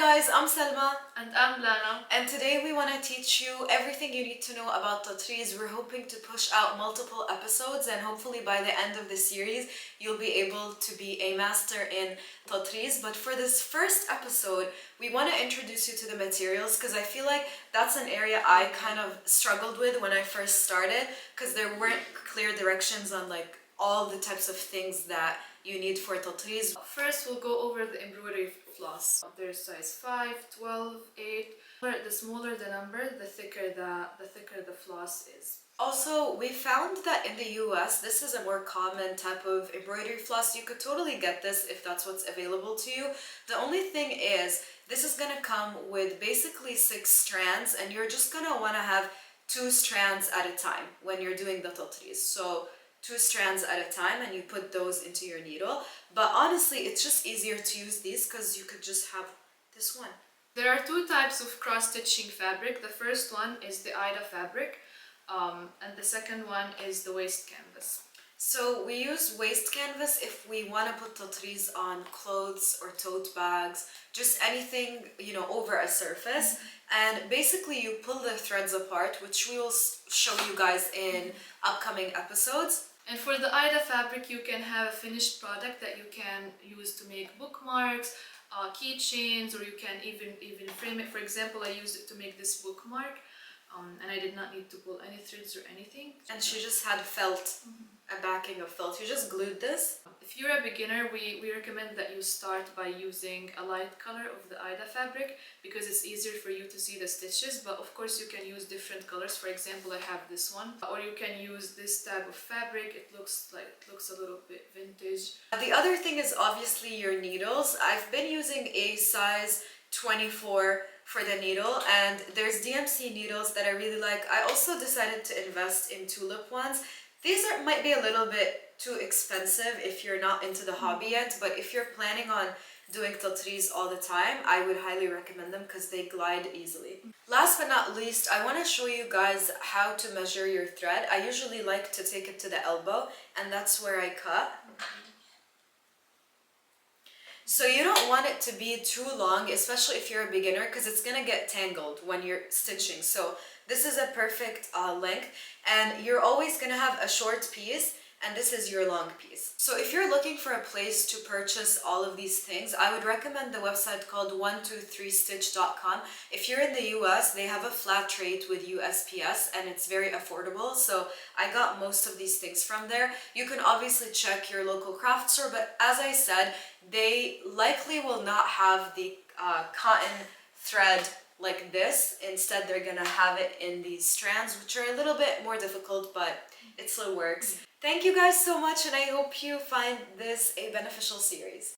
guys, I'm Selma. And I'm Lana. And today we want to teach you everything you need to know about Tatreez. We're hoping to push out multiple episodes, and hopefully by the end of the series you'll be able to be a master in Tatreez. But for this first episode, we want to introduce you to the materials, because I feel like that's an area I kind of struggled with when I first started, because there weren't clear directions on like all the types of things that you need for Tatreez. First, we'll go over the embroidery floss. There's size 5, 12, 8. The smaller the number, the thicker the floss is. Also, we found that in the US, this is a more common type of embroidery floss. You could totally get this if that's what's available to you. The only thing is, this is gonna come with basically 6 strands, and you're just gonna wanna have 2 strands at a time when you're doing the Tatreez. So 2 strands at a time, and you put those into your needle. But honestly, it's just easier to use these because you could just have this one. There are 2 types of cross-stitching fabric. The first one is the Aida fabric, and the second one is the waist canvas. So we use waist canvas if we want to put Tatreez on clothes or tote bags, just anything, you know, over a surface. And basically you pull the threads apart, which we will show you guys in upcoming episodes. And for the Aida fabric, you can have a finished product that you can use to make bookmarks, keychains, or you can even frame it. For example, I used it to make this bookmark, and I did not need to pull any threads or anything. And she just had felt, a backing of felt. You just glued this. If you're a beginner, we recommend that you start by using a light color of the Aida fabric, because it's easier for you to see the stitches. But of course you can use different colors. For example, I have this one, or you can use this type of fabric. It looks a little bit vintage. The other thing is obviously your needles. I've been using a size 24 for the needle, and there's DMC needles that I really like. I also decided to invest in tulip ones. These might be a little bit too expensive if you're not into the hobby yet, but if you're planning on doing Tatreez all the time, I would highly recommend them because they glide easily. Last but not least, I want to show you guys how to measure your thread. I usually like to take it to the elbow, and that's where I cut. So you don't want it to be too long, especially if you're a beginner, because it's gonna get tangled when you're stitching. So this is a perfect length, and you're always gonna have a short piece, and this is your long piece. So if you're looking for a place to purchase all of these things, I would recommend the website called 123stitch.com. If you're in the US, they have a flat rate with USPS, and it's very affordable. So I got most of these things from there. You can obviously check your local craft store, but as I said, they likely will not have the cotton thread like this. Instead, they're gonna have it in these strands, which are a little bit more difficult, but it still works. Thank you guys so much, and I hope you find this a beneficial series.